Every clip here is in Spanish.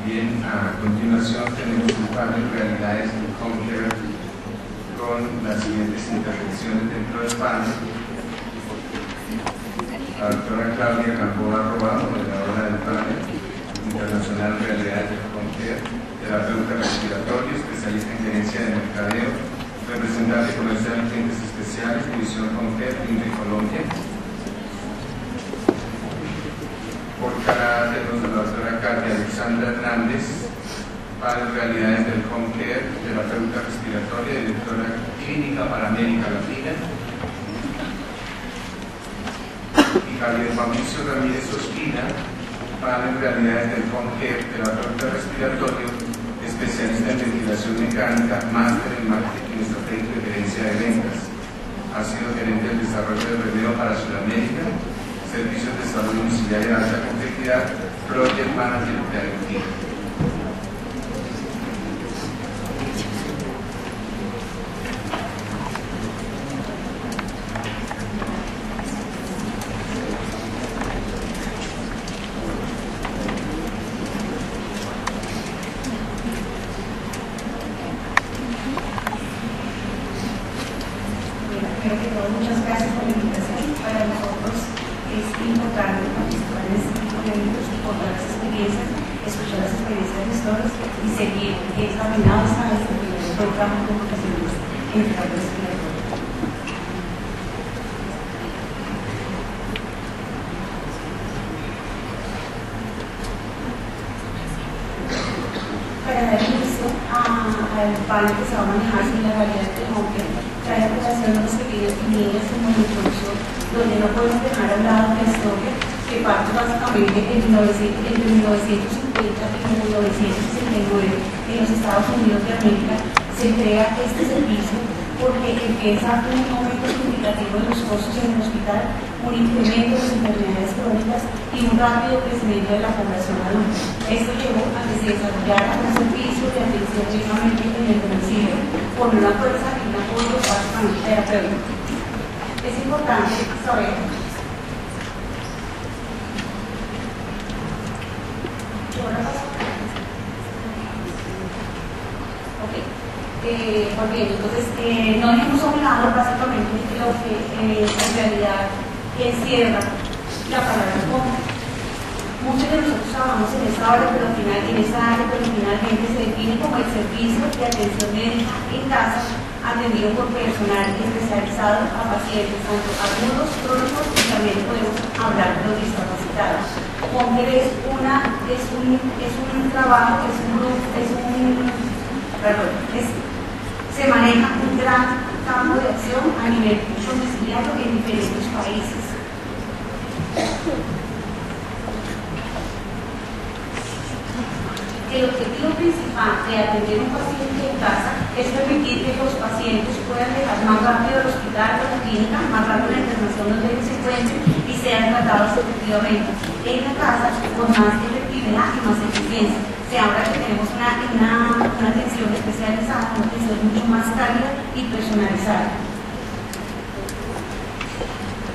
Bien, a continuación tenemos el panel Realidades del Home Care con las siguientes intervenciones dentro del panel. La doctora Claudia Gamboa Robado, moderadora del panel internacional Realidades del Home Care, terapeuta respiratorio, especialista en gerencia de mercadeo, representante comercial de clientes especiales, división Home Care, India y Colombia. Por Canadá tenemos a la doctora Katia Alexandra Hernández, panel Realidades del Home Care, terapeuta respiratoria, directora clínica para América Latina. Y Javier Mauricio Ramírez Ospina, panel Realidades del Home Care, terapeuta respiratorio, especialista en ventilación mecánica, máster en marketing estratégico y gerencia de ventas. Ha sido gerente del desarrollo de remedio para Sudamérica, servicios de salud domiciliaria de alta complejidad, project manager de Argentina. Muchas gracias por la invitación. Para nosotros es importante participar en este tipo de eventos y contar las experiencias, escuchar las experiencias de todos y seguir examinados a este programa de vocaciones en terapia respiratoria. Para dar inicio al panel que se va a manejar sin la realidad del home care, trae a colación los pequeños líneas como introducción, donde no podemos dejar a un lado la historia que parte básicamente entre 1950 y 1969 en los Estados Unidos de América se crea este servicio porque empieza un aumento significativo de los costos en el hospital, un incremento de las enfermedades crónicas y un rápido crecimiento de la población adulta. Esto llevó a que se desarrollara un servicio de atención directamente en el domicilio con una fuerza y un apoyo básicamente terapéutico. Es importante saber pues bien, entonces no hemos hablado básicamente de lo que en realidad encierra la palabra home. Muchos de nosotros trabajamos en esta área, pero finalmente se define como el servicio de atención médica en casa atendido por personal especializado a pacientes tanto agudos, crónicos y también podemos hablar de los discapacitados. Home care es un trabajo, se maneja un gran campo de acción a nivel domiciliario en diferentes países. El objetivo principal de atender a un paciente en casa es permitir que los pacientes puedan llegar más rápido al hospital o a la clínica, más rápido a la internación donde ellos se encuentren y sean tratados efectivamente en la casa con más efectividad y más eficiencia. Se habla que tenemos una atención especializada, una atención mucho más cálida y personalizada.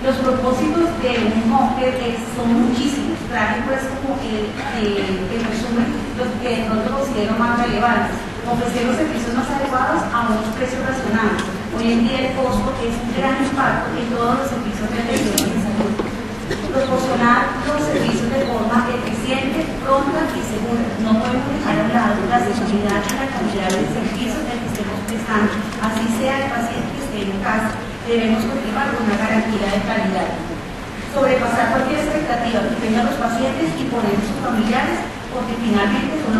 Los propósitos de un home care son muchísimos. Traje pues como el resumen los que de pronto considero más relevantes. Ofrecer los servicios más adecuados a unos precios razonables. Hoy en día el costo es un gran impacto en todos los servicios de atención de salud. Proporcionar los servicios de forma eficiente, pronta y segura. No podemos dejar a un lado la seguridad y la calidad del servicio del que estemos prestando, así sea el paciente que esté en casa. Debemos continuar con una garantía de calidad. Sobrepasar cualquier expectativa que tengan los pacientes y poner sus familiares, porque finalmente son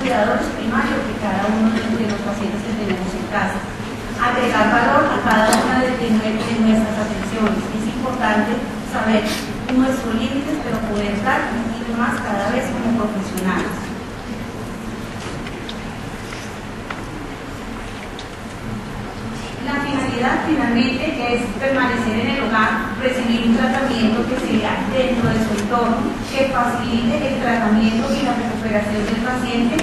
cuidadores primarios de cada uno de los pacientes que tenemos en casa. Agregar valor a cada una de nuestras atenciones. Es importante saber nuestros límites, pero poder dar un poquito más cada vez como profesionales. La finalidad finalmente es permanecer en el hogar, recibir un tratamiento que sea dentro de su entorno, que facilite el tratamiento y la recuperación del paciente,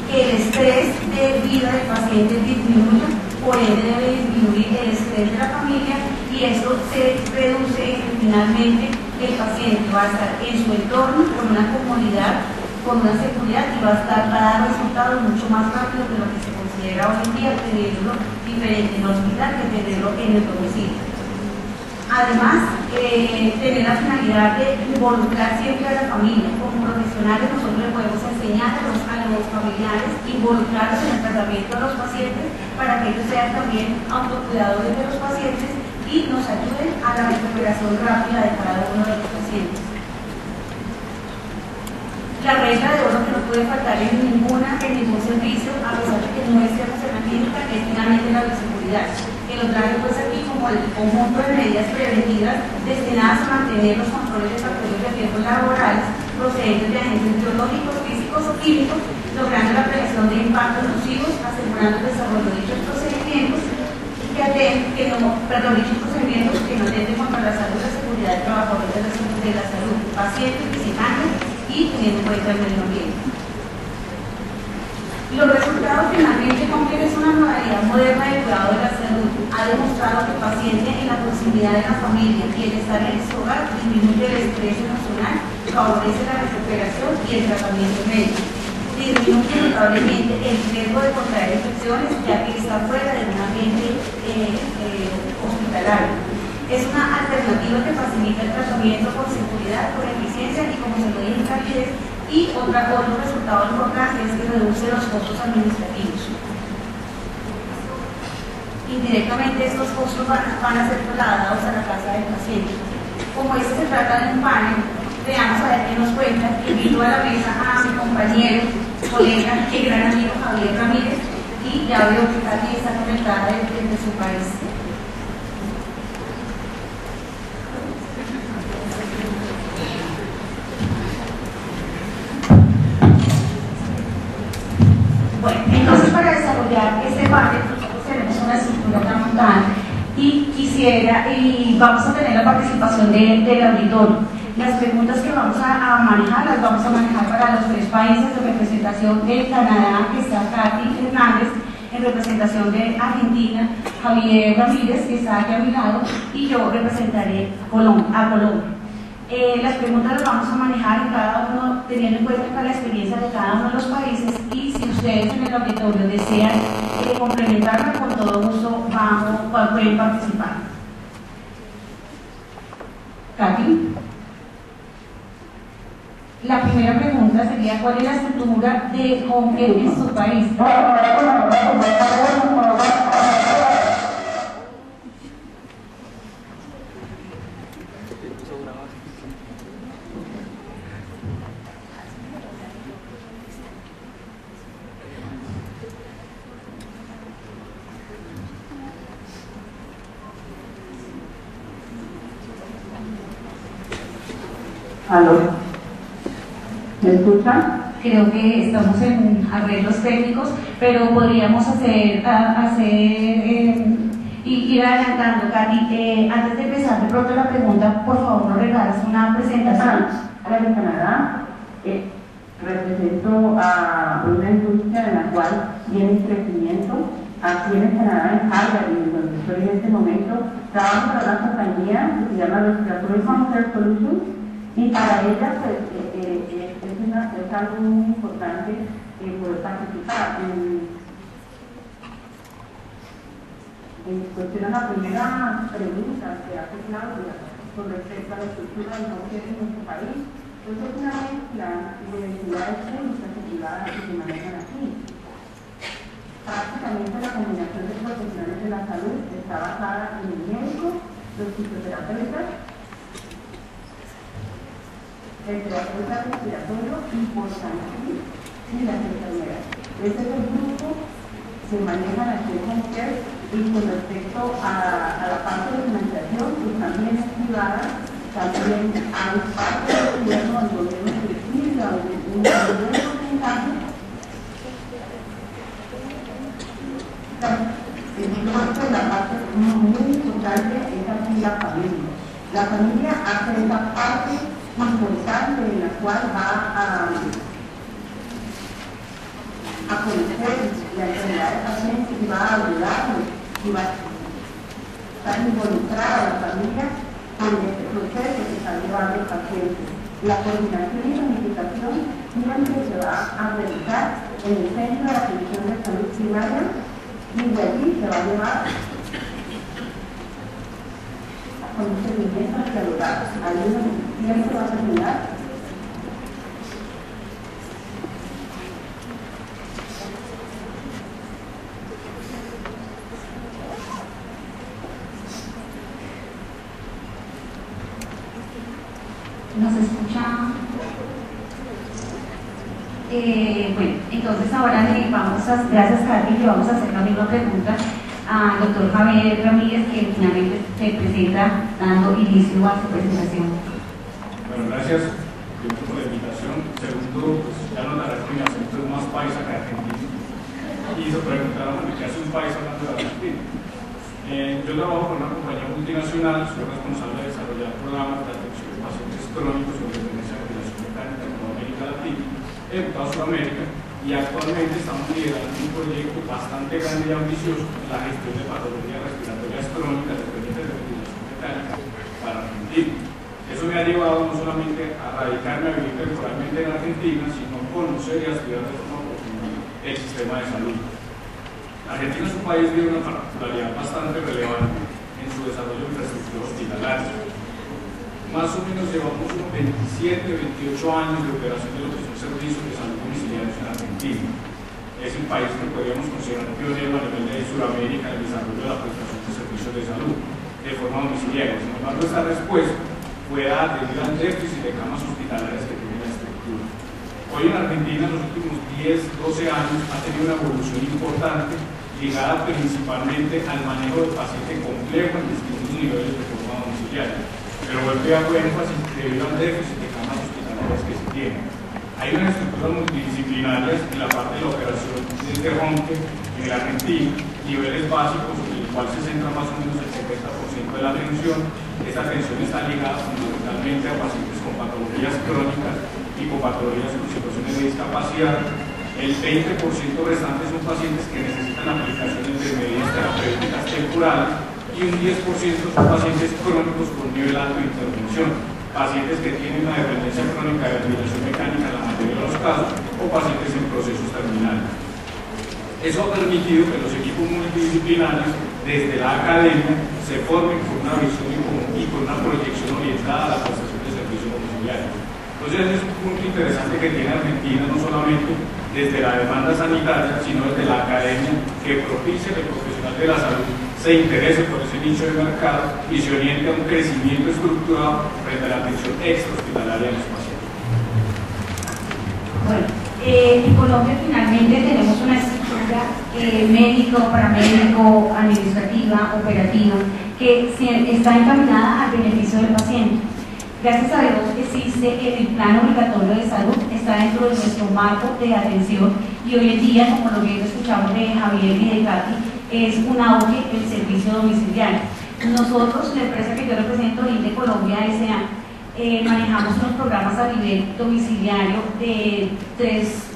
que el estrés de vida del paciente disminuya, por ende debe disminuir el estrés de la familia y esto se reduce en que finalmente el paciente va a estar en su entorno con una comodidad con una seguridad y va a dar resultados mucho más rápido de lo que se considera hoy en día tenerlo diferente en el hospital que tenerlo en el domicilio. Además, tener la finalidad de involucrar siempre a la familia. Como profesionales nosotros le podemos enseñar a los familiares, involucrarlos en el tratamiento de los pacientes para que ellos sean también autocuidadores de los pacientes y nos ayuden a la recuperación rápida de cada uno de los pacientes. La regla de oro que no puede faltar en ningún servicio, a pesar de que no estemos en la clínica, es finalmente la bioseguridad, que lo traje pues aquí como el conjunto de medidas preventivas destinadas a mantener los controles de factores de riesgo laborales procedentes de agentes biológicos, físicos o químicos, logrando la prevención de impactos nocivos, asegurando el desarrollo de dichos procedimientos que no atenten contra la salud y la seguridad de trabajadores de la salud, pacientes, visitantes y teniendo en cuenta el medio ambiente. Los resultados finalmente CONCER es una modalidad moderna de cuidado de la salud. Ha demostrado que el paciente en la proximidad de la familia y el estar en su hogar disminuye el estrés emocional, favorece la recuperación y el tratamiento médico. Disminuye notablemente el riesgo de contraer infecciones ya que está fuera de un ambiente hospitalario. Es una alternativa que facilita el tratamiento con seguridad, con eficiencia y, como se lo dije, rapidez. Y otro resultado importante es que reduce los costos administrativos. Indirectamente estos costos van a ser trasladados a la casa del paciente. Como se trata de un panel, veamos a ver qué nos cuenta. Invito a la mesa a mi compañero, colega y gran amigo Javier Ramírez, y ya veo que Katy está conectada desde su país. Bueno, entonces para desarrollar este panel nosotros tenemos una estructura ya montada y vamos a tener la participación del auditorio. Las preguntas que vamos a manejar las vamos a manejar para los 3 países de representación de Canadá, que está Katy Hernández, en representación de Argentina, Javier Ramírez, que está aquí a mi lado, y yo representaré a Colombia. Las preguntas las vamos a manejar en cada uno, teniendo en cuenta la experiencia de cada uno de los países, y si ustedes en el auditorio desean complementarme, con todo gusto pueden participar. Katy. La primera pregunta sería: ¿cuál es la estructura de CONCER en su país? ¿Aló? ¿Me escuchan? Creo que estamos en arreglos técnicos, pero podríamos ir adelantando. Katy, antes de empezar de pronto la pregunta, por favor nos regalas una presentación. Hola, de Canadá. Represento a una industria en la cual viene crecimiento. Aquí en Canadá, en Calgary, donde estoy en este momento, trabajo para una compañía que se llama Respiratory Home Care Solutions, y para ella es algo muy importante poder participar. En cuestión a la primera pregunta que hace Claudia con respecto a la estructura del CONCER en nuestro país, pues es una mezcla de entidades públicas y privadas que se manejan aquí. Prácticamente la combinación de profesionales de la salud está basada en el médico, los fisioterapeutas, el terapeuta respiratorio importante y las enfermeras. Este es el grupo que manejan aquí en CONCER, y con respecto a la parte de financiación, que también es privada, también hay parte del gobierno, del gobierno de Chile, o de un gobierno mexicano. Entonces, la parte muy importante es aquí la familia. La familia hace esa parte importante en la cual va a conocer la enfermedad del paciente y va a ayudarlo y va a estar involucrada la familia con este proceso que está llevando el paciente. La coordinación y planificación siempre se va a realizar en el Centro de Atención de Salud Primaria y de allí se va a llevar con un seguimiento hacia los datos. Ahí es donde siempre va a terminar. ¿Nos escucha? Bueno, entonces ahora gracias Carmen, le vamos a hacer la misma pregunta al doctor Javier Ramírez, que finalmente se presenta dando inicio a su presentación. Bueno, gracias primero por la invitación. Segundo, pues ya nos dará que mi acento es más paisa que argentino. Y se preguntaron qué hace un país hablando de Argentina. Yo trabajo con una compañía multinacional, soy responsable de desarrollar programas de atención de pacientes crónicos con dependencia de ventilación mecánica en toda América Latina, en toda Sudamérica, y actualmente estamos liderando un proyecto bastante grande y ambicioso en la gestión de patologías respiratorias crónicas dependientes de ventilación mecánica para Argentina. Eso me ha llevado no solamente a radicarme a vivir temporalmente en Argentina, sino a conocer y a estudiar de forma profunda el sistema de salud. Argentina es un país de una particularidad bastante relevante en su desarrollo de infraestructura hospitalaria. Más o menos llevamos unos 27, 28 años de operación de lo que son servicios de salud domiciliarios en Argentina. Es un país que podríamos considerar pionero a nivel de Sudamérica en el desarrollo de la prestación de servicios de salud de forma domiciliaria. Sin embargo, esta respuesta fue atender al déficit de camas hospitalarias que tiene la estructura. Hoy en Argentina, en los últimos 10, 12 años, ha tenido una evolución importante ligada principalmente al manejo del paciente complejo en distintos niveles de forma domiciliaria. Pero vuelvo a hacer énfasis debido al déficit de camas hospitalarias que se tiene. Hay unas estructuras multidisciplinarias en la parte de la operación desde Ronque, en el Argentina, niveles básicos en el cual se centra más o menos el 70% de la atención. Esta atención está ligada fundamentalmente a pacientes con patologías crónicas y con patologías con situaciones de discapacidad. El 20% restante son pacientes que necesitan aplicaciones de medidas terapéuticas temporales y un 10% son pacientes crónicos con nivel alto de intervención, pacientes que tienen una dependencia crónica de ventilación mecánica en la mayoría de los casos o pacientes en procesos terminales. Eso ha permitido que los equipos multidisciplinarios desde la academia se formen con una visión y con una proyección orientada a la prestación de servicios domiciliarios. Entonces es un punto interesante que tiene Argentina, no solamente desde la demanda sanitaria, sino desde la academia, que propicia que el profesional de la salud se interese por ese nicho de mercado y se oriente a un crecimiento estructurado frente a la atención extrahospitalaria de los pacientes. Bueno, en Colombia finalmente tenemos una estructura médico, paramédico, administrativa, operativa, que está encaminada al beneficio del paciente. Gracias a Dios existe el plan obligatorio de salud, está dentro de nuestro marco de atención y hoy en día, como lo bien escuchamos de Javier y de Katy, es un auge el servicio domiciliario. Nosotros, la empresa que yo represento, INDE Colombia S.A., manejamos unos programas a nivel domiciliario de tres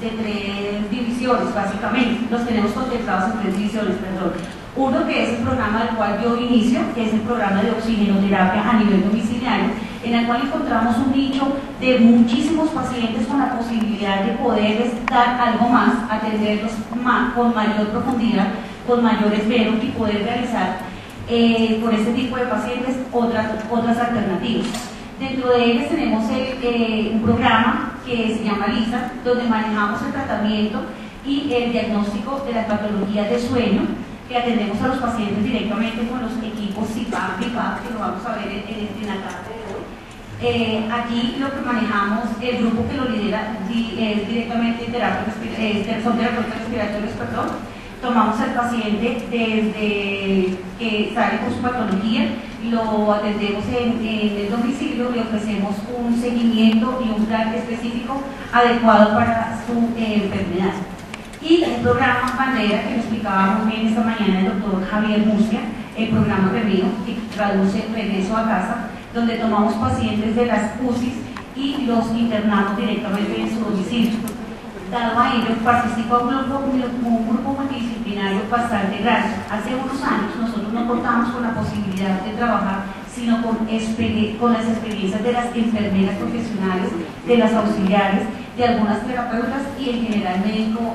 divisiones, básicamente. Los tenemos contemplados en 3 divisiones, perdón. Uno que es el programa del cual yo inicio, que es el programa de oxigenoterapia a nivel domiciliario, en el cual encontramos un nicho de muchísimos pacientes con la posibilidad de poderles dar algo más, atenderlos con mayor profundidad, con mayor esmero y poder realizar por este tipo de pacientes otras alternativas. Dentro de ellas tenemos un programa que se llama LISA, donde manejamos el tratamiento y el diagnóstico de las patologías de sueño, que atendemos a los pacientes directamente con los equipos CPAP, BiPAP, que lo vamos a ver en la tarde de hoy. Aquí lo que manejamos, el grupo que lo lidera es directamente son terapeutas respiratorios, perdón. Tomamos al paciente desde que sale con su patología, lo atendemos en el domicilio, le ofrecemos un seguimiento y un plan específico adecuado para su enfermedad. Y el programa bandera, que lo explicaba muy bien esta mañana el doctor Javier Murcia, el programa REMIO, que traduce regreso a casa, donde tomamos pacientes de las UCIs y los internamos directamente en su domicilio. Dado a ello, participa un grupo multidisciplinario bastante grande. Hace unos años nosotros no contábamos con la posibilidad de trabajar sino con las experiencias de las enfermeras profesionales, de las auxiliares, de algunas terapeutas y en general médico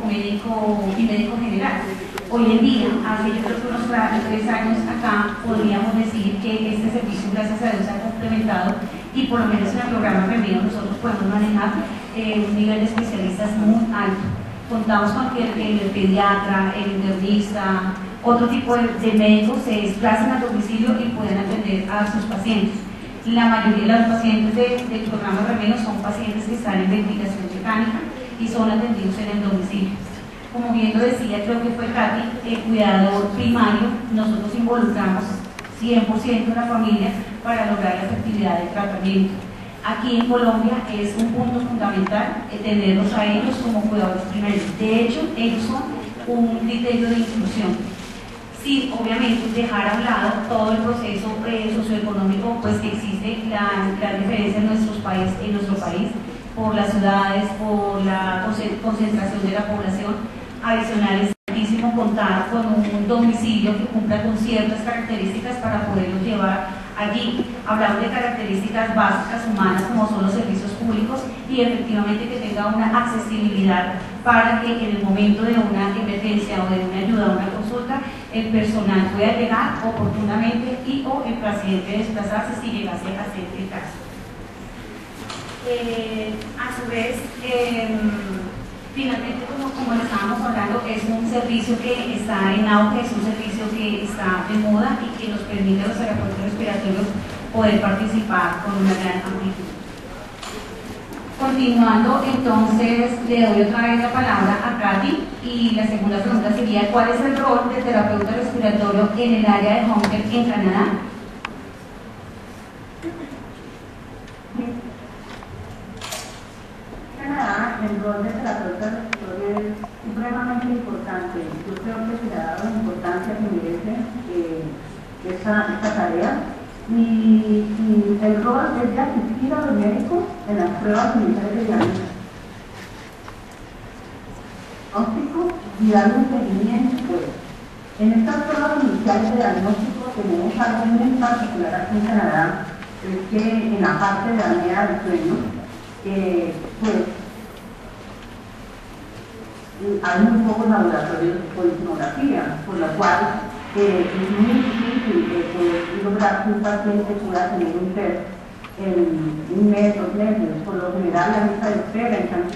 general. Hoy en día, hace yo creo que unos 3 años acá, podríamos decir que este servicio, gracias a Dios, se ha complementado y por lo menos en el programa Remedios nosotros podemos manejar un nivel de especialistas muy alto. Contamos con que el pediatra, el internista, otro tipo de médicos se desplazan al domicilio y pueden atender a sus pacientes. La mayoría de los pacientes del programa Remedios son pacientes que están en ventilación mecánica y son atendidos en el domicilio. Como bien lo decía, creo que fue Katy, el cuidador primario, nosotros involucramos 100% a la familia para lograr la efectividad del tratamiento. Aquí en Colombia es un punto fundamental tenerlos a ellos como cuidadores primarios. De hecho, ellos son un criterio de inclusión. Sí, obviamente dejar a un lado todo el proceso socioeconómico pues que existe, la diferencia en nuestro país, por las ciudades, por la concentración de la población. Adicional es importantísimo contar con un domicilio que cumpla con ciertas características para poderlos llevar allí. Hablamos de características básicas humanas como son los servicios públicos y efectivamente que tenga una accesibilidad para que en el momento de una emergencia o de una ayuda o una consulta el personal pueda llegar oportunamente y o el paciente desplazarse si llegase a ser el caso. A su vez, finalmente, como le estábamos hablando, es un servicio que está en auge, es un servicio que está de moda y que nos permite a los terapeutas respiratorios poder participar con una gran amplitud. Continuando, entonces, le doy otra vez la palabra a Katy y la segunda pregunta sería: ¿cuál es el rol del terapeuta respiratorio en el área de home care en Canadá? Canadá, el rol del terapeuta respiratorio es supremamente importante. Yo creo que se le ha dado la importancia que merece esta tarea. Y el rol es de asistir a los médicos en las pruebas iniciales de diagnóstico y dar un seguimiento. En estas pruebas iniciales de diagnóstico tenemos algo muy particular aquí en Canadá, es que en la parte de la apnea del sueño, pues hay muy pocos laboratorios de polisonografía, por lo cual es muy difícil poder lograr que un paciente pueda tener un test en 1 mes, 2 meses. Por lo general, la lista de espera entre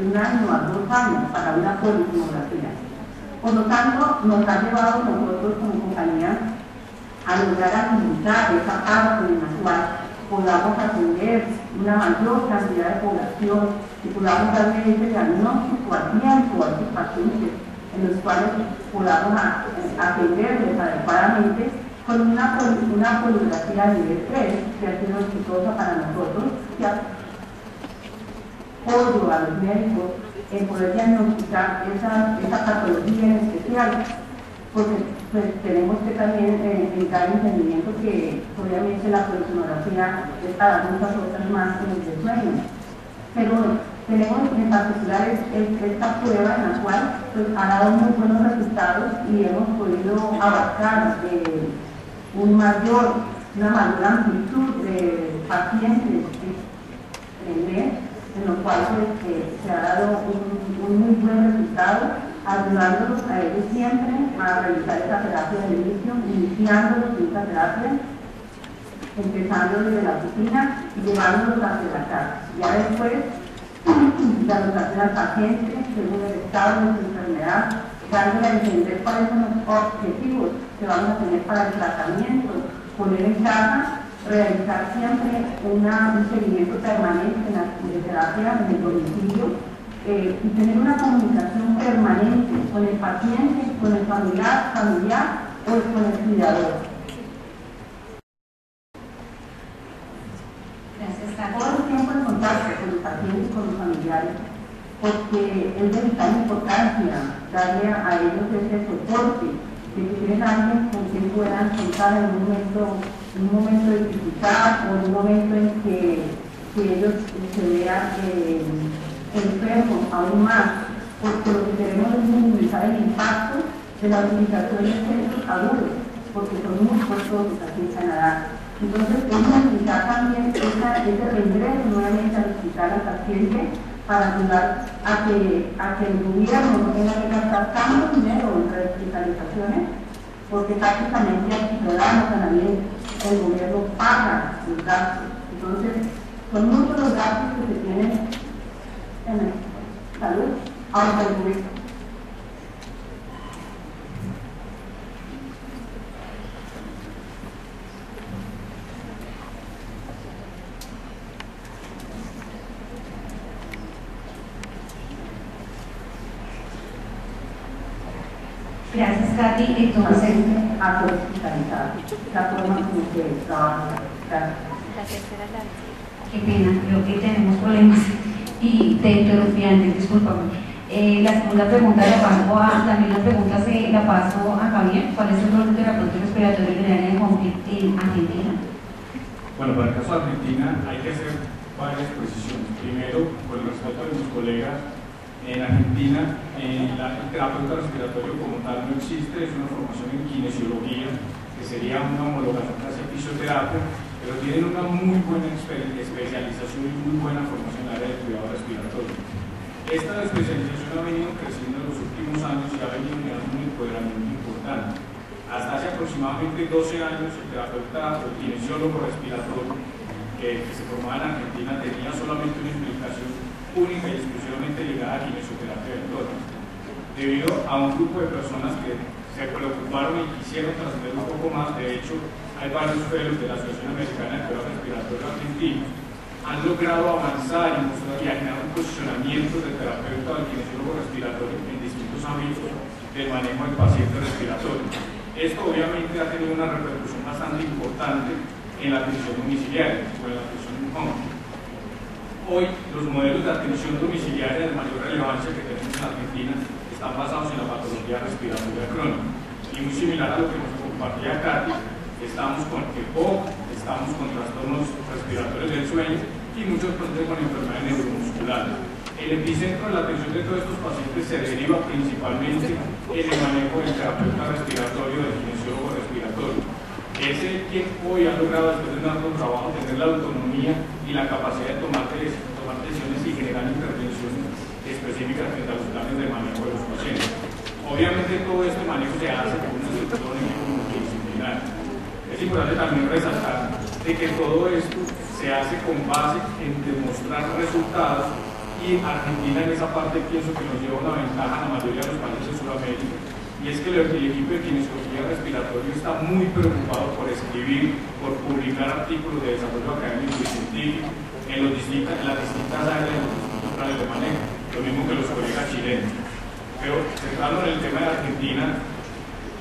1 año a 2 años para una polisonografía. Por lo tanto, nos ha llevado nosotros como compañía a lograr agilizar esa parte en la cual podamos atender una mayor cantidad de población y podamos darle ese diagnóstico a tiempo a estos pacientes, en los cuales podamos atenderles adecuadamente con una poligrafía de nivel 3 que ha sido exitosa para nosotros, que apoyo a los médicos en poder diagnosticar esa patología en especial, porque pues, tenemos que también entrar en entendimiento que obviamente la polisonografía es para muchas otras más que el de sueño. Pero tenemos en particular esta prueba en la cual pues, ha dado muy buenos resultados y hemos podido abarcar una mayor amplitud de pacientes en el mes, en lo cual pues, se ha dado un muy buen resultado, ayudándolos a ellos siempre a realizar esa terapia de inicio, iniciándolos en esa terapia, empezando desde la oficina y llevándolos hacia la casa. Ya después, evaluación al paciente según el estado de su enfermedad, dándole a entender cuáles son los objetivos que vamos a tener para el tratamiento, poner en casa, realizar siempre un seguimiento permanente en la terapia en el domicilio y tener una comunicación permanente con el paciente, con el familiar o con el cuidador. Todo el tiempo en contacto con el paciente y con los familiares, porque es de vital importancia darle a ellos ese soporte, de que tienen alguien con quien puedan contar en un momento de dificultad o en un momento en que ellos se vean enfermos aún más, porque lo que queremos es minimizar el impacto de la utilización de centros agudos, porque son muy costosos aquí en Canadá. Entonces, es necesitar también ese reingreso nuevamente al hospital al paciente para ayudar a que el gobierno no tenga que gastar tanto dinero en rehospitalizaciones, porque prácticamente al ciudadano canadiense el gobierno paga los gastos. Entonces, son muchos los gastos que se tienen en la salud altruista. Gracias, Katy. Entonces, a hospitalizar la forma en que trabaja. Qué pena, creo que tenemos problemas y de interrumpientes, discúlpame. La segunda pregunta la paso la misma pregunta se la paso a Javier. ¿Cuál es el rol del terapeuta respiratorio en el área de conflicto en Argentina? Bueno, para el caso de Argentina hay que hacer varias precisiones. Primero, con el respeto de mis colegas, en Argentina el terapeuta respiratorio como tal no existe, es una formación en kinesiología, que sería una homologación casi fisioterapia, pero tienen una muy buena especialización y muy buena formación en el área de cuidado respiratorio. Esta especialización ha venido creciendo en los últimos años y ha venido generando un empoderamiento importante. Hasta hace aproximadamente 12 años el terapeuta o kinesiólogo respiratorio que se formaba en Argentina tenía solamente una implicación única y exclusivamente ligada a kinesioterapia del tórax. Debido a un grupo de personas que se preocuparon y quisieron trascender un poco más, de hecho, hay varios fellows de la Asociación Americana de Cuidado Respiratorio Argentino, han logrado avanzar y mostrar y generar un posicionamiento del terapeuta o del kinesiólogo respiratorio en distintos ámbitos del manejo del paciente respiratorio. Esto obviamente ha tenido una repercusión bastante importante en la atención domiciliaria o en la atención en home. Hoy los modelos de atención domiciliaria de mayor relevancia que tenemos en Argentina están basados en la patología respiratoria crónica. Y muy similar a lo que nos compartía Katy, estamos con EPOC, estamos con trastornos respiratorios del sueño y muchos pacientes con enfermedades neuromusculares. El epicentro de la atención de todos estos pacientes se deriva principalmente en el manejo del terapeuta respiratorio, del kinesiólogo respiratorio. Es el quien hoy ha logrado, después de un arduo trabajo, tener la autonomía y la capacidad de tomar decisiones y generar intervenciones específicas frente a los planes de manejo de los pacientes. Obviamente todo este manejo se hace con una estructura de equipo multidisciplinar. Es importante también resaltar de que todo esto se hace con base en demostrar resultados y Argentina en esa parte pienso que nos lleva una ventaja a la mayoría de los países de Sudamérica, y es que el equipo de kinesiología respiratoria está muy preocupado por escribir, por publicar artículos de desarrollo académico y científico en las distintas áreas de manejo, lo mismo que los colegas chilenos. Pero centrando en el tema de Argentina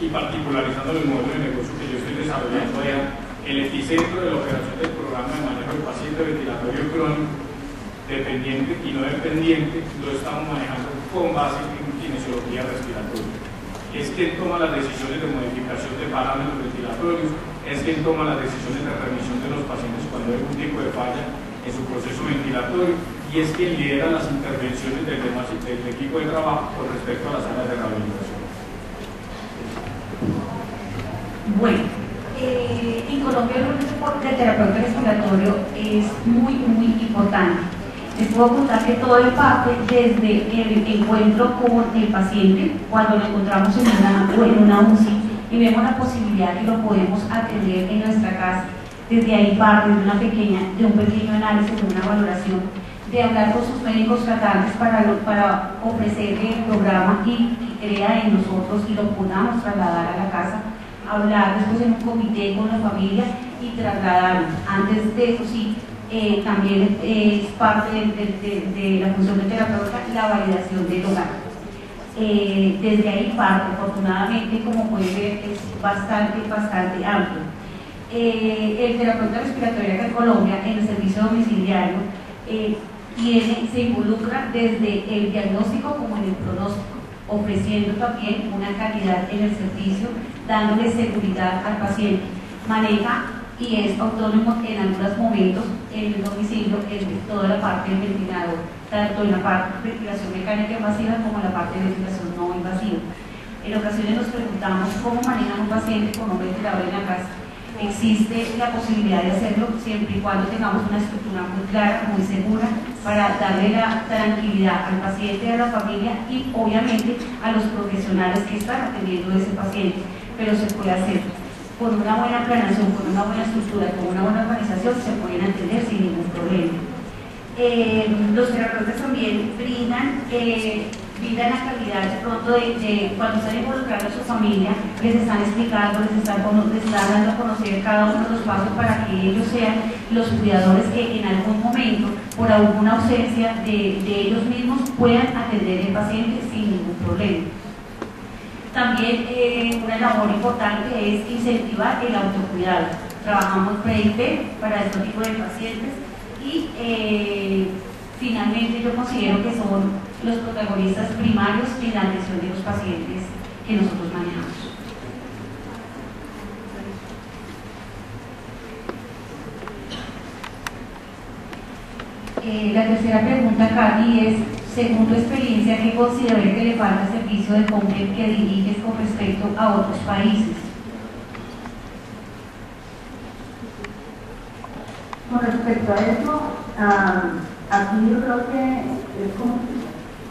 y particularizando el modelo de negocio que yo estoy desarrollando allá, el epicentro de la operación del programa de manejo del paciente ventilatorio crónico, dependiente y no dependiente, lo estamos manejando con base en kinesiología respiratoria. Es quien toma las decisiones de modificación de parámetros ventilatorios, es quien toma las decisiones de remisión de los pacientes cuando hay algún tipo de falla en su proceso ventilatorio y es quien lidera las intervenciones del equipo de trabajo con respecto a las áreas de rehabilitación. Bueno, en Colombia el rol del terapeuta respiratorio es muy importante. Les puedo contar que todo parte desde el encuentro con el paciente, cuando lo encontramos en una UCI y vemos la posibilidad que lo podemos atender en nuestra casa. Desde ahí parte de un pequeño análisis, de una valoración, de hablar con sus médicos tratantes para ofrecerle el programa y crea en nosotros y lo podamos trasladar a la casa, hablar después en un comité con la familia y trasladarlo. Antes de eso sí, también es parte de la función del terapeuta la validación del hogar. Desde ahí parte, afortunadamente, como pueden ver, es bastante amplio. El terapeuta respiratorio acá en Colombia, en el servicio domiciliario, se involucra desde el diagnóstico como en el pronóstico, ofreciendo también una calidad en el servicio, dándole seguridad al paciente. Maneja y es autónomo en algunos momentos en el domicilio en toda la parte del ventilador, tanto en la parte de ventilación mecánica invasiva como en la parte de ventilación no invasiva. En ocasiones nos preguntamos cómo manejan un paciente con un ventilador en la casa. existe la posibilidad de hacerlo siempre y cuando tengamos una estructura muy clara, muy segura, para darle la tranquilidad al paciente y a la familia y obviamente a los profesionales que están atendiendo a ese paciente, pero se puede hacer. Con una buena planeación, con una buena estructura, con una buena organización se pueden atender sin ningún problema. Los terapeutas también brindan la calidad de pronto de cuando están involucrando a su familia, les están explicando, les están dando a conocer cada uno de los pasos para que ellos sean los cuidadores que en algún momento, por alguna ausencia de ellos mismos, puedan atender al paciente sin ningún problema. También una labor importante es incentivar el autocuidado. Trabajamos pre-IP para este tipo de pacientes y finalmente yo considero que son los protagonistas primarios en la atención de los pacientes que nosotros manejamos. La tercera pregunta, Cari, es, según tu experiencia, ¿qué consideras que le falta al servicio de home care que diriges con respecto a otros países? Con respecto a eso, aquí yo creo que es como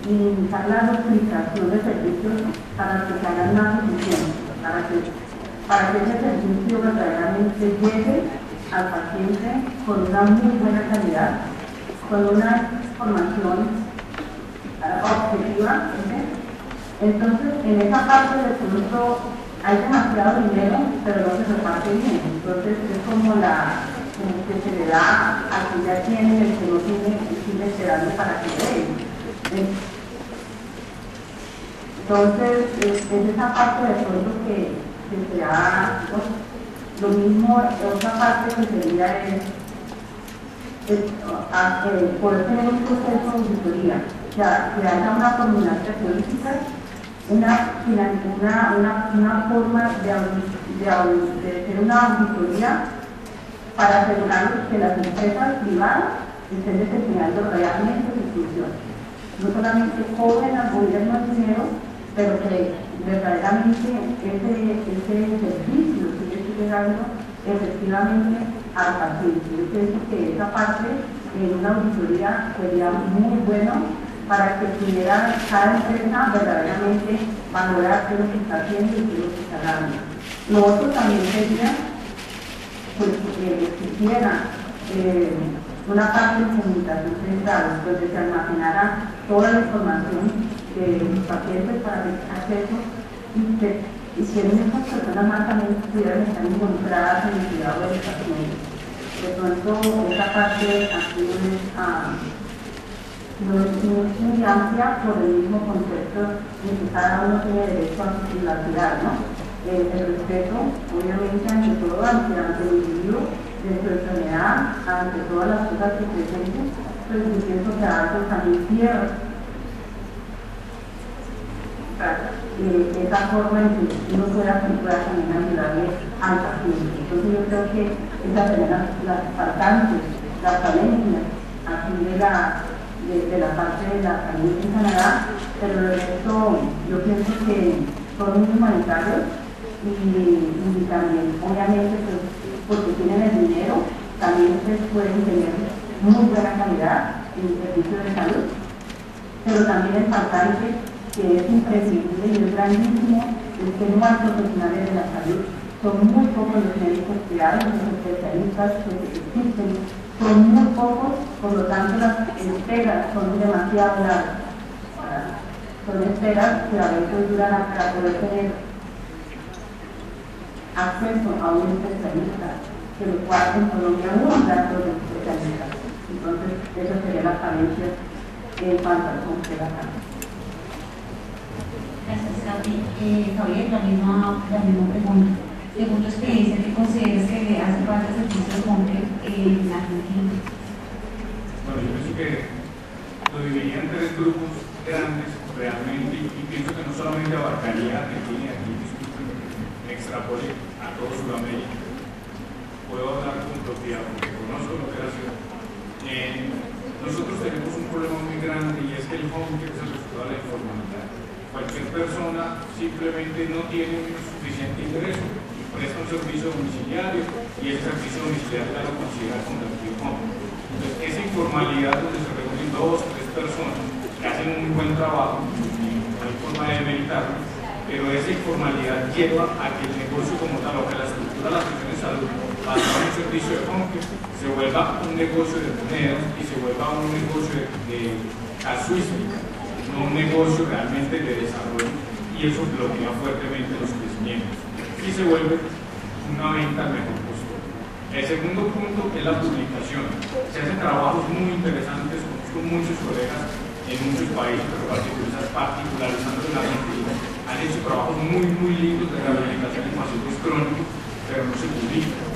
iniciar la duplicación de servicios para que se hagan más eficientes, para que ese servicio verdaderamente llegue al paciente con una muy buena calidad, con una información objetiva. Entonces, en esa parte del producto hay demasiado dinero, pero no se reparte bien. Entonces, es como que se le da a quien ya tiene, el que no tiene, y sigue esperando para que dé. Entonces, es esa parte de pronto que se da, lo mismo, otra parte que sería poder tener un proceso de auditoría, o sea, que haya una coordinación política, una forma de hacer una auditoría para asegurar que las empresas privadas estén desempeñando realmente su función. No solamente cobren al gobierno el dinero, pero que verdaderamente ese servicio que esté llegando efectivamente al paciente. Yo pienso que esa parte en una auditoría sería muy bueno para que pudiera cada empresa verdaderamente valorar qué es lo que está haciendo y qué es lo que está dando. Lo otro también sería pues que existiera una parte de comunicación central donde se almacenara toda la información de los pacientes para tener acceso y si muchas personas más también pudieran estar involucradas en el cuidado de los pacientes. De pronto esa parte aquí no es muy amplia por el mismo concepto de que cada uno tiene derecho a su privacidad, ¿no? El respeto, obviamente, ante todo, ante el individuo, de su enfermedad, ante todas las cosas que presenten, pues yo pienso que algo también pierde esa forma en que uno pueda también ayudarle al paciente. Entonces yo creo que esas serían las faltantes, las falencias aquí de la parte de la salud en Canadá, pero de resto yo pienso que son muy humanitarios y también, obviamente, pues, porque tienen el dinero, también ustedes pueden tener muy buena calidad en el servicio de salud, pero también el faltante que es imprescindible y es grandísimo, es que no hay profesionales de la salud, son muy pocos los médicos que hay, los especialistas que existen, son muy pocos, por lo tanto las esperas son demasiado largas, son esperas que a veces duran para poder tener acceso a un especialista, que lo cual en Colombia no hay datos de especialistas. Entonces, eso sería la falencia en cuanto al complementario. Gracias, Javier, la misma pregunta. Según tu experiencia, ¿qué consideras que le hace falta servicio de home care en Argentina? Bueno, yo pienso que lo dividiría en tres grupos grandes realmente y pienso que no solamente abarcaría Argentina, aquí disculpen que extrapole a todo Sudamérica. Puedo hablar con propiedad porque conozco lo que es la ciudad. Nosotros tenemos un problema muy grande y es que el home care es el resultado de la informalidad. Cualquier persona simplemente no tiene suficiente ingreso y presta un servicio domiciliario y ese servicio domiciliario ya lo considera convertido en home. Entonces, esa informalidad donde se reúnen 2 o 3 personas que hacen un muy buen trabajo, no hay forma de demeritarlo, pero esa informalidad lleva a que el negocio como tal, o que la estructura de la atención de salud, basada en un servicio de home care, se vuelva un negocio de monedas y se vuelva un negocio de casuística, no un negocio realmente de desarrollo, y eso bloquea fuertemente los crecimientos y se vuelve una venta al mejor costo. El segundo punto es la publicación. Se hacen trabajos muy interesantes con muchos colegas en muchos países, pero particularizando en la Argentina. Han hecho trabajos muy lindos de rehabilitación en pacientes crónicos, pero no se publican.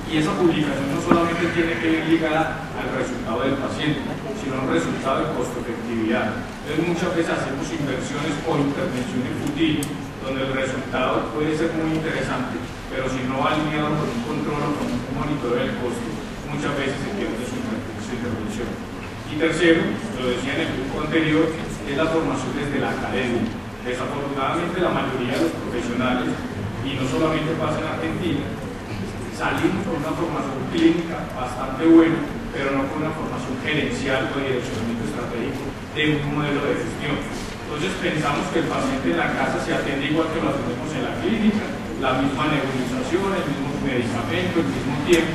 Y esa publicación no solamente tiene que ir ligada al resultado del paciente, sino al resultado de costo-efectividad. Entonces muchas veces hacemos inversiones o intervenciones futiles, donde el resultado puede ser muy interesante, pero si no va alineado con un control o con un monitoreo del costo, muchas veces se pierde su intervención. Y tercero, lo decía en el grupo anterior, es la formación desde la academia. Desafortunadamente la mayoría de los profesionales, y no solamente pasa en Argentina, salimos con una formación clínica bastante buena, pero no con una formación gerencial o de direccionamiento estratégico de un modelo de gestión. Entonces pensamos que el paciente en la casa se atiende igual que lo hacemos en la clínica, la misma nebulización, el mismo medicamento, el mismo tiempo,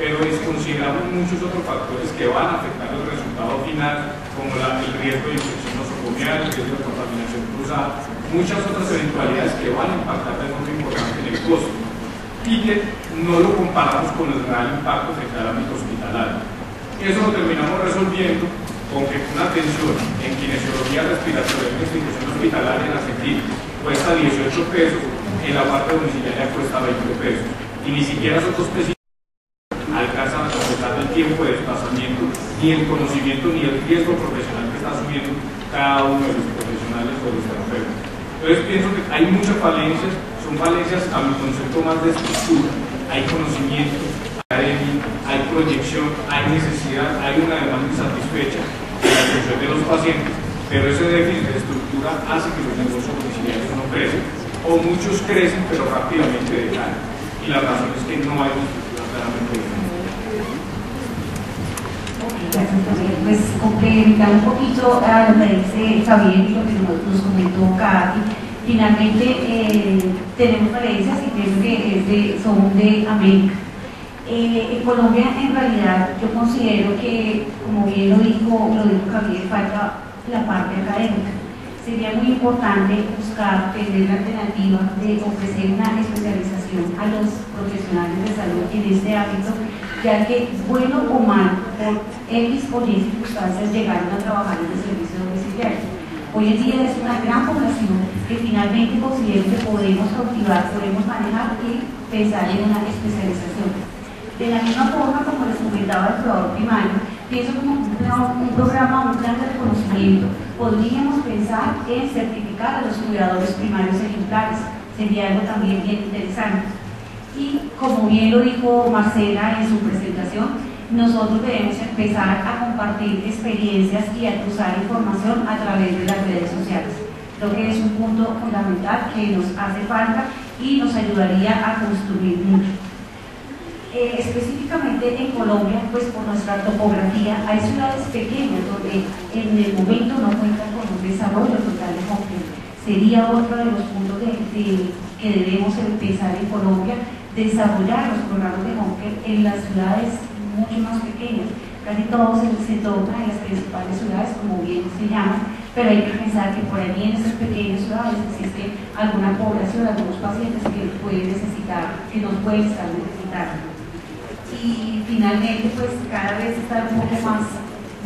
pero desconsideramos muchos otros factores que van a afectar el resultado final, como el riesgo de infección nosocomial, el riesgo de contaminación cruzada, muchas otras eventualidades que van a impactar de forma importante en el costo y que no lo comparamos con el real impacto frente al ámbito hospitalario. Eso lo terminamos resolviendo con que una atención en kinesiología respiratoria en una institución hospitalaria en Argentina cuesta 18 pesos, en la parte domiciliaria cuesta 20 pesos, y ni siquiera esos dos pesos alcanzan a completar el tiempo de desplazamiento, ni el conocimiento, ni el riesgo profesional que está asumiendo cada uno de los profesionales o de los terapeutas. Entonces pienso que hay muchas falencias, son falencias a mi concepto más de estructura, hay conocimiento, hay proyección, hay necesidad, hay una demanda insatisfecha de la atención de los pacientes, pero ese déficit de estructura hace que los negocios domiciliarios no crecen, o muchos crecen pero rápidamente decaen, y la razón es que no hay una estructura claramente definida. Gracias, Javier. Pues complementar un poquito a lo que dice Javier y lo que nos comentó Katy. Finalmente tenemos falencias y creo que son de América. En Colombia, en realidad, yo considero que, como bien lo dijo Javier, falta la parte académica. Sería muy importante buscar tener la alternativa de ofrecer una especialización a los profesionales de salud en este ámbito, ya que, bueno o mal, por X o Y circunstancias llegaron a trabajar en el servicio domiciliario. Hoy en día es una gran población que finalmente considero que podemos cautivar, podemos manejar y pensar en una especialización. De la misma forma, como les comentaba el cuidador primario, pienso como un programa, un plan de reconocimiento. Podríamos pensar en certificar a los cuidadores primarios ejemplares, sería algo también bien interesante. Y como bien lo dijo Marcela en su presentación, nosotros debemos empezar a compartir experiencias y a cruzar información a través de las redes sociales. Creo que es un punto fundamental que nos hace falta y nos ayudaría a construir mucho. Específicamente en Colombia, pues por nuestra topografía, hay ciudades pequeñas donde en el momento no cuentan con un desarrollo total de home care. Sería otro de los puntos que debemos empezar en Colombia, desarrollar los programas de home care en las ciudades mucho más pequeñas. Casi todos se tocan en las principales ciudades, como bien se llama, pero hay que pensar que por allí en esas pequeñas ciudades existe alguna población, algunos pacientes que pueden necesitar, que nos pueden estar necesitando. Y finalmente, pues cada vez estar un poco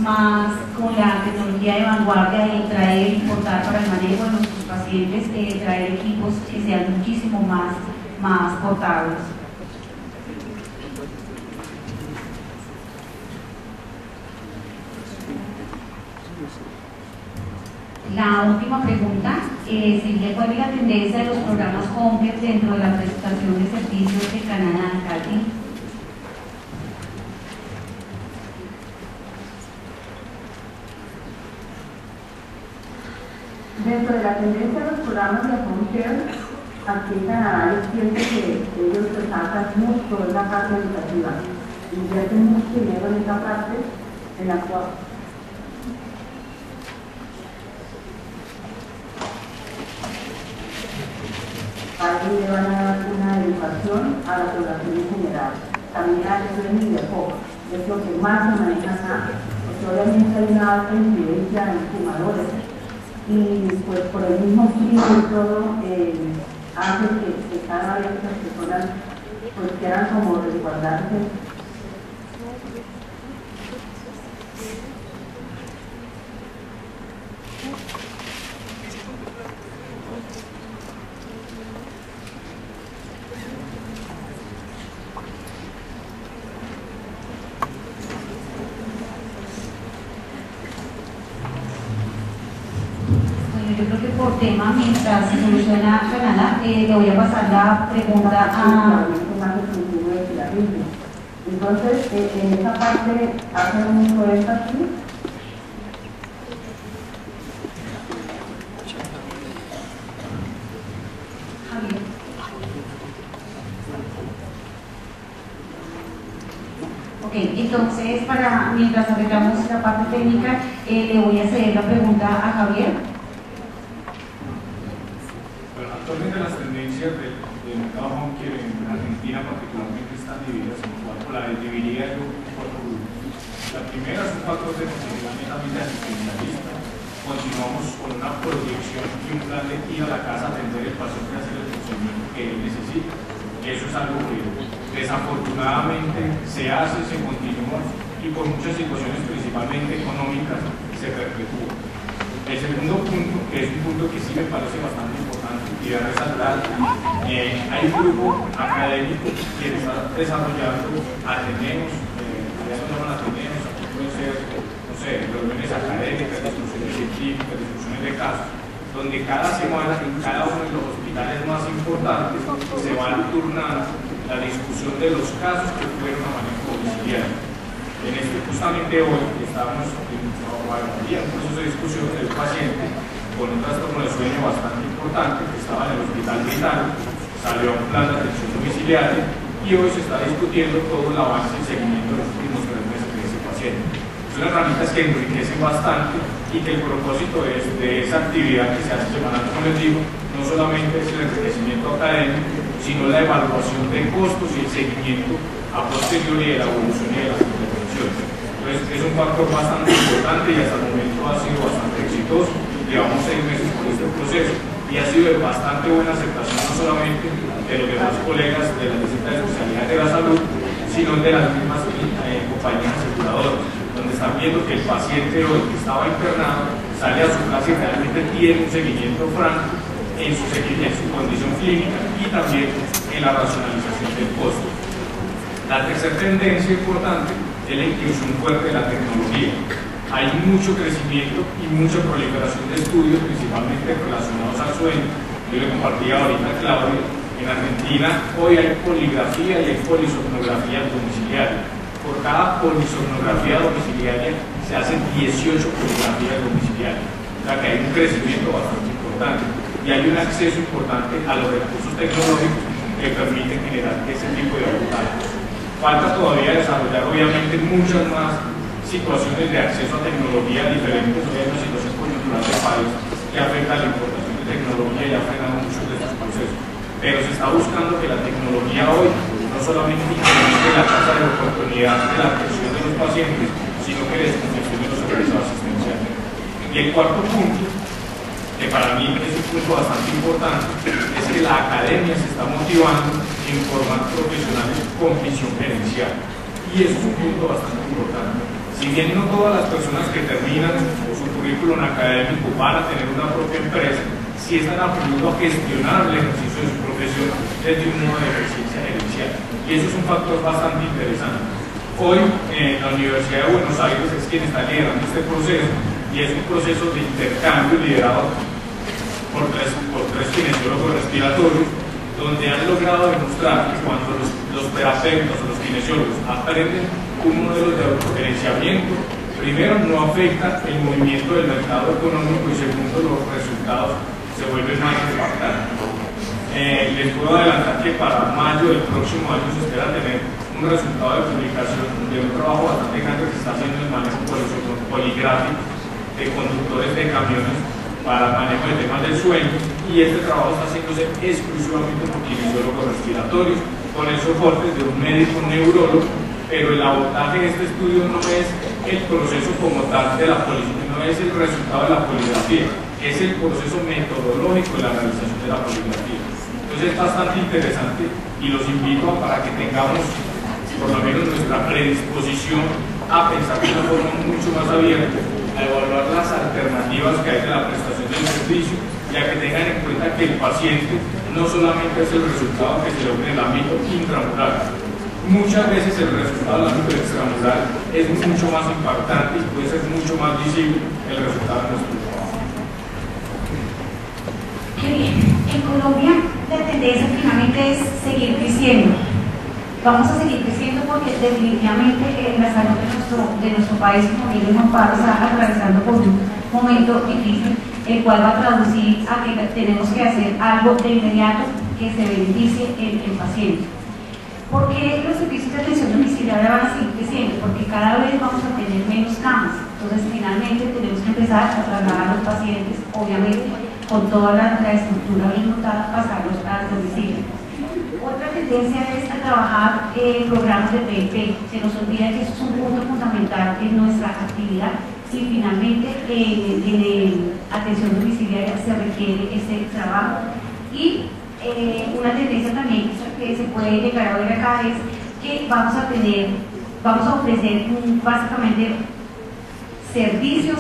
más con la tecnología de vanguardia y traer, importar para el manejo de nuestros pacientes, traer equipos que sean muchísimo más portables. La última pregunta sería: ¿cuál es la tendencia de los programas home care dentro de la prestación de servicios de Canadá, Katy? Dentro de la tendencia de los programas de home care, aquí en Canadá yo siento que ellos resaltan mucho en la parte educativa, invierten mucho dinero en esa parte en la cual ahí le van a dar una educación a la población en general. También hay estudios de poco, es lo que más se maneja acá, porque obviamente hay una alta incidencia en fumadores y pues por el mismo frío y todo hace que cada vez las personas pues quieran como resguardarse. Yo creo que por tema, mientras se soluciona Canadá, le voy a pasar la pregunta a... Entonces, en esa parte hacen mucho énfasis. Javier. Ok, entonces, mientras arreglamos la parte técnica, le voy a hacer la pregunta a Javier. Actualmente las tendencias del mercado home care en Argentina particularmente están divididas en cuatro. La dividiría yo en cuatro grupos. La primera es un factor de posibilidad netamente asistencialista. Continuamos con una proyección y un plan de ir a la casa a atender el paciente y hacer el procedimiento que él necesita. Eso es algo que desafortunadamente se hace, se continúa y por muchas situaciones principalmente económicas se perpetúa. El segundo punto, que es un punto que sí me parece bastante importante y de resaltar, hay un grupo académico que está desarrollando Ateneos, eso no las Ateneos, aquí pueden ser, no sé, reuniones académicas, discusiones científicas, discusiones de casos, donde cada semana en cada uno de los hospitales más importantes se va turnando la discusión de los casos que fueron a manejo domiciliario. Justamente hoy estamos había un proceso de discusión del paciente con un trastorno de sueño bastante importante que estaba en el hospital vital, salió a un plan de atención domiciliaria y hoy se está discutiendo todo el avance y seguimiento de los últimos 3 meses de ese paciente. Son herramientas que enriquecen bastante y que el propósito es de esa actividad que se hace semanal, como les digo, no solamente es el enriquecimiento académico, sino la evaluación de costos y el seguimiento a posteriori de la evolución y de las intervenciones. Entonces es un factor bastante importante y hasta el momento ha sido bastante exitoso. Llevamos 6 meses con este proceso y ha sido de bastante buena aceptación no solamente de los demás colegas de las distintas especialidades de la salud, sino de las mismas compañías aseguradoras, donde están viendo que el paciente hoy que estaba internado sale a su casa y realmente tiene un seguimiento franco en su condición clínica y también en la racionalización del costo. La tercera tendencia importante es la inclusión fuerte de la tecnología. Hay mucho crecimiento y mucha proliferación de estudios, principalmente relacionados al sueño. Yo le compartía ahorita a Claudia, en Argentina hoy hay poligrafía y hay polisomnografía domiciliaria. Por cada polisomnografía domiciliaria se hacen 18 poligrafías domiciliarias. O sea que hay un crecimiento bastante importante y hay un acceso importante a los recursos tecnológicos que permiten generar ese tipo de resultados. Falta todavía desarrollar obviamente muchas más situaciones de acceso a tecnología diferentes. Hoy hay una situación coyuntural del país que afecta a la importación de tecnología y ha frenado muchos de estos procesos. Pero se está buscando que la tecnología hoy no solamente incremente la tasa de oportunidad de la atención de los pacientes, sino que descongestione los servicios asistenciales. Y el cuarto punto, que para mí es un punto bastante importante, es que la academia se está motivando en formar profesionales con visión gerencial. Y eso es un punto bastante importante. Si bien no todas las personas que terminan su currículum académico van a tener una propia empresa, sí están aprendiendo a gestionar el ejercicio de su profesión desde un modo de eficiencia gerencial. Y eso es un factor bastante interesante. Hoy, la Universidad de Buenos Aires es quien está liderando este proceso y es un proceso de intercambio liderado por tres kinesiólogos respiratorios, donde han logrado demostrar que cuando los terapeutas o los kinesiólogos aprenden un modelo de autogerenciamiento, primero no afecta el movimiento del mercado económico y segundo los resultados se vuelven más impactantes. Les puedo adelantar que para mayo del próximo año se espera tener un resultado de publicación de un trabajo bastante grande que está haciendo el manejo poligráfico de conductores de camiones para el manejo de temas del sueño, y este trabajo está haciéndose exclusivamente por kinesiólogos respiratorios, con el soporte de un médico neurólogo, pero el abordaje de este estudio no es el proceso como tal de la poligrafía, no es el resultado de la poligrafía, es el proceso metodológico de la realización de la poligrafía. Entonces es bastante interesante y los invito para que tengamos por lo menos nuestra predisposición a pensar de una forma mucho más abierta, a evaluar las alternativas que hay de la prestación del servicio y a que tengan en cuenta que el paciente no solamente es el resultado que se logra en el ámbito intramural. Muchas veces el resultado del ámbito extramural es mucho más impactante y puede ser mucho más visible el resultado de nuestro trabajo. Qué bien. En Colombia la tendencia finalmente es seguir creciendo. Vamos a seguir creciendo porque definitivamente la salud de nuestro país, como bien dijo Pablo, está atravesando por un momento difícil, el cual va a traducir a que tenemos que hacer algo de inmediato que se beneficie el paciente. ¿Por qué los servicios de atención domiciliaria van a seguir creciendo? Porque cada vez vamos a tener menos camas. Entonces, finalmente, tenemos que empezar a trasladar a los pacientes, obviamente, con toda la estructura bien montada, pasarlos al domicilio. Otra tendencia es a trabajar programas de PIP. Se nos olvida que eso es un punto fundamental en nuestra actividad y finalmente en atención domiciliaria se requiere ese trabajo. Y una tendencia también que se puede llegar a ver acá es que vamos a ofrecer básicamente servicios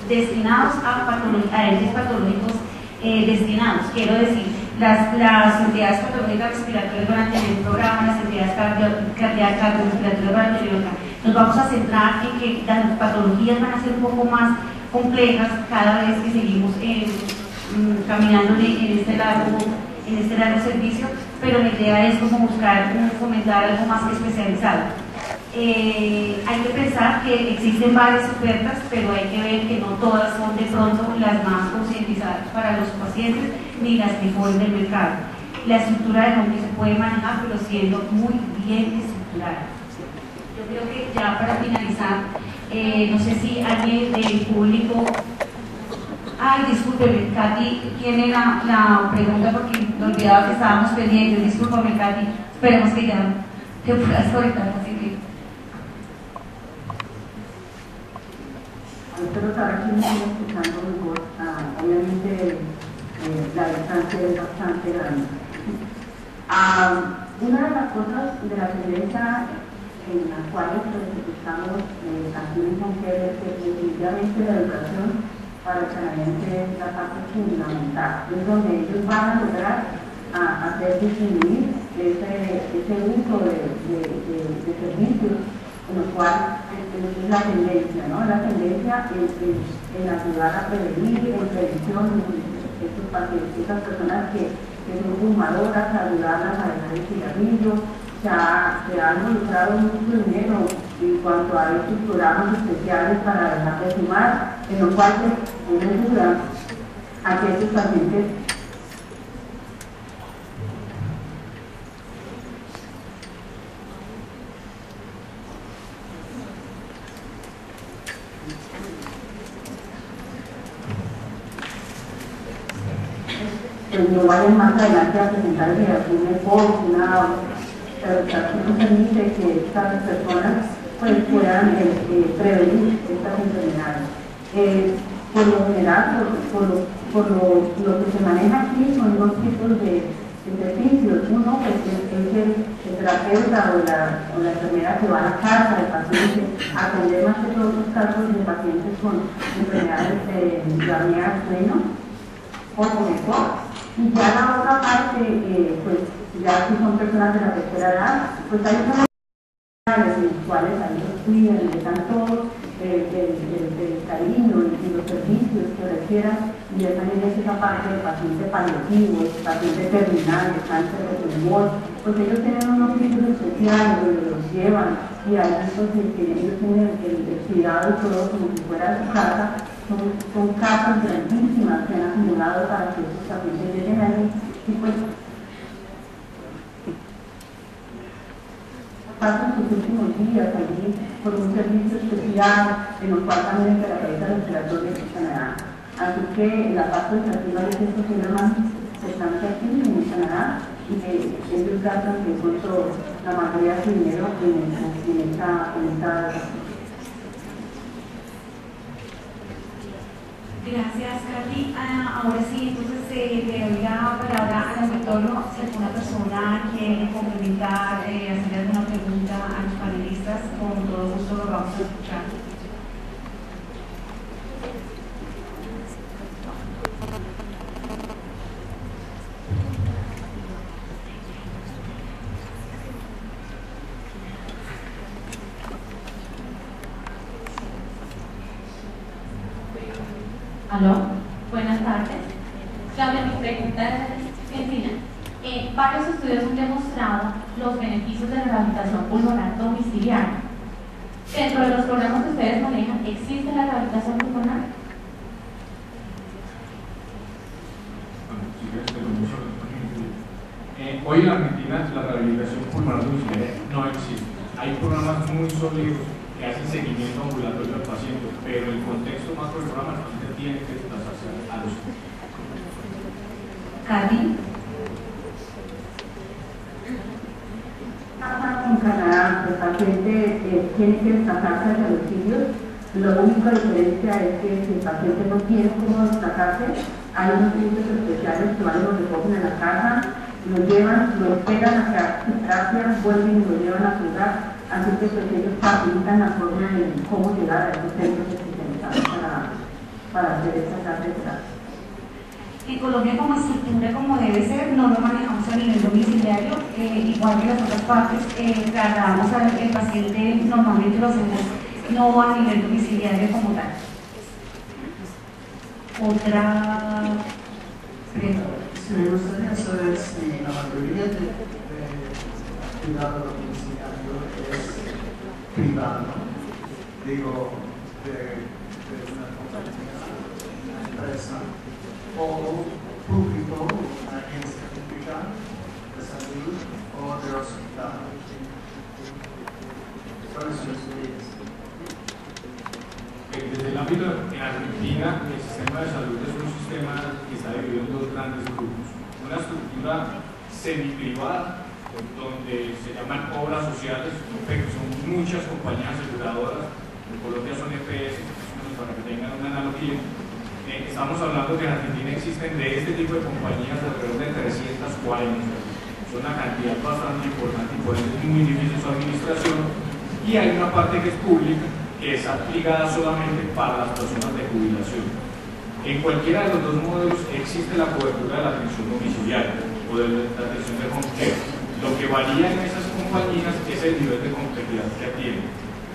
destinados a entes patológicos destinados. Quiero decir, las entidades patológicas respiratorias van a tener un programa, las entidades cardíacas respiratorias van a tener otra. Nos vamos a centrar en que las patologías van a ser un poco más complejas cada vez que seguimos caminando en este largo servicio, pero la idea es como buscar fomentar algo más especializado. Hay que pensar que existen varias ofertas, pero hay que ver que no todas son de pronto las más concientizadas para los pacientes ni las mejores del mercado. La estructura de home se puede manejar, pero siendo muy bien estructurada. Yo creo que ya para finalizar, no sé si alguien del público... Ay, discúlpeme, Katy tiene la pregunta porque me olvidaba que estábamos pendientes. Discúlpame, Katy, esperemos que ya te puedas conectar posible. Espero que ahora sí me estoy escuchando mejor. Obviamente la distancia es bastante grande. Una de las cosas de la tendencia en las cuales estamos aquí en Conquer es que definitivamente la educación para el canadiense es la parte fundamental, es donde ellos van a lograr hacer disminuir ese uso de servicios, en lo cual es la tendencia, ¿no? La tendencia en ayudar a prevenir, en prevención de estos pacientes, esas personas que son fumadoras, ayudarlas a dejar el cigarrillo. Se ha involucrado mucho dinero en cuanto a estos programas especiales para dejar de fumar, en lo cual se ayuda a que estos pacientes no vayan más adelante a presentar un esfuerzo, pero no permite que estas personas pues, puedan prevenir estas enfermedades. Por lo general, por lo que se maneja aquí son dos tipos de servicios. Uno pues, es el terapeuta o la enfermera que va a la casa del paciente a atender más que todos los casos de pacientes con enfermedades de apnea del sueño o con mejor. Y ya la otra parte, pues ya si son personas de la tercera edad, pues hay unas en las cuales ahí los cuidan, les dan todo el cariño y los servicios que requieran, y ya también es esa parte del paciente paliativo, el paciente terminal, el cáncer de pulmón, pues ellos tienen unos sitios especiales donde los llevan, y ahí pues, ellos tienen el cuidado y todo como si fuera su casa. Son casas grandísimas que han acumulado para que estos pacientes lleguen ahí y pues pasan sus últimos días allí por un servicio especial en el cual también se realiza respiratoria en Canadá. Así que la parte educativa de estos programas se están aquí en Canadá y ellos gastan de pronto la mayoría de su dinero en esta Gracias, Katy. Ahora sí, entonces le doy la palabra al auditorio. Si alguna persona quiere complementar, hacer alguna pregunta a los panelistas, con todo gusto lo vamos a escuchar. Aló, buenas tardes. Claudia, mi pregunta es sencilla. Varios estudios han demostrado los beneficios de la rehabilitación pulmonar domiciliaria. Dentro de los programas que ustedes manejan, ¿existe la rehabilitación pulmonar? Hoy en Argentina la rehabilitación pulmonar domiciliaria no existe. Hay programas muy sólidos que hacen seguimiento ambulatorio al paciente, pero el contexto macro del programa, el paciente tiene que desplazarse a los centros. Katy. En Canadá, el paciente tiene que desplazarse a los sitios. La única diferencia es que si el paciente no tiene cómo desplazarse, hay unos servicios especiales que van y lo recogen en la casa, lo llevan, lo esperan a su terapia, vuelven y lo llevan a su hogar. Así que pues, ellos facilitan la forma de cómo llegar a esos centros especializados para hacer esta clase de terapia. En Colombia, como estructura, como debe ser, no lo manejamos a nivel domiciliario, igual que las otras partes, trasladamos al paciente, normalmente lo hacemos no a nivel domiciliario como tal. Otra pregunta. Sí, me gustaría saber si la mayoría de cuidado domiciliario es privado, digo, de una compañía, una empresa, o público, una agencia pública de salud o de hospital. ¿Cuáles son sus ideas? Desde el ámbito en Argentina, el sistema de salud es un sistema que está dividido en dos grandes grupos. Una estructura semi-privada, donde se llaman obras sociales, son muchas compañías aseguradoras, en Colombia son EPS, para que tengan una analogía. Estamos hablando que en Argentina existen de este tipo de compañías alrededor de 340. Es una cantidad bastante importante y por eso es muy difícil su administración. Y hay una parte que es pública, que es aplicada solamente para las personas de jubilación. En cualquiera de los dos modelos existe la cobertura de la atención domiciliaria o de la atención de home care. Lo que varía en esas compañías es el nivel de complejidad que tienen.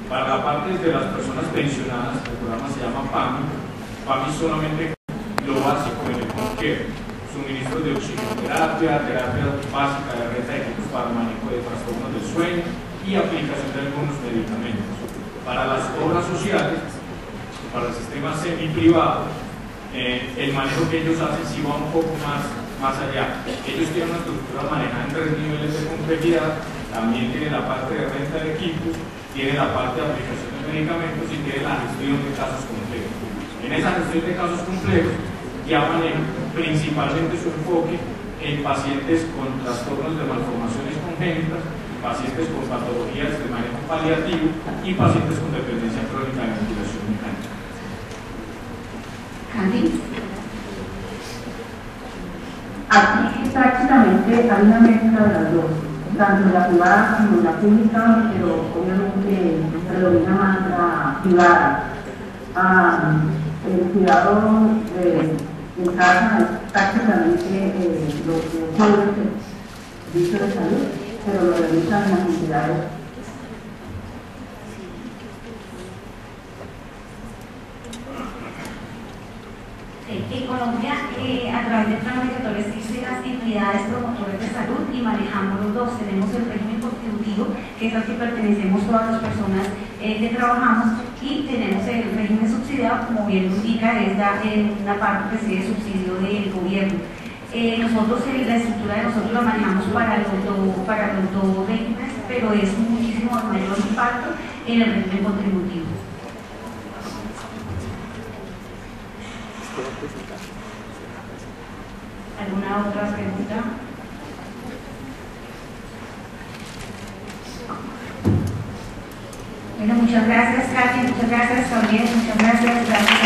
Para la parte de las personas pensionadas, el programa se llama PAMI. PAMI solamente lo básico en el home care, suministro de oxigenoterapia, terapia básica de renta de equipos para manejo de trastornos del sueño y aplicación de algunos medicamentos. Para las obras sociales, para el sistema semi-privado, el manejo que ellos hacen sí va un poco más allá. Ellos tienen una estructura manejada en 3 niveles de complejidad, también tienen la parte de renta de equipos, tienen la parte de aplicación de medicamentos y tienen la gestión de casos complejos. En esa gestión de casos complejos ya manejan principalmente su enfoque en pacientes con trastornos de malformaciones congénitas, pacientes con patologías de manejo paliativo y pacientes con dependencia crónica de ventilación mecánica. Katy. Aquí prácticamente hay una mezcla de las dos, tanto la privada como la pública, pero obviamente predomina más la privada. El cuidado en casa es prácticamente lo que cubre el servicio de salud, pero lo realizan las entidades. En Colombia, a través del plan obligatorio existen las entidades promotoras de salud y manejamos los dos. Tenemos el régimen contributivo, que es al que pertenecemos todas las personas que trabajamos, y tenemos el régimen subsidiado, como bien lo indica, es una parte que recibe subsidio del gobierno. Nosotros, la estructura de nosotros la manejamos para los dos regímenes, pero es muchísimo con menor impacto en el régimen contributivo. ¿Alguna otra pregunta? Bueno, muchas gracias, Katy, muchas gracias, Gabriel, muchas gracias.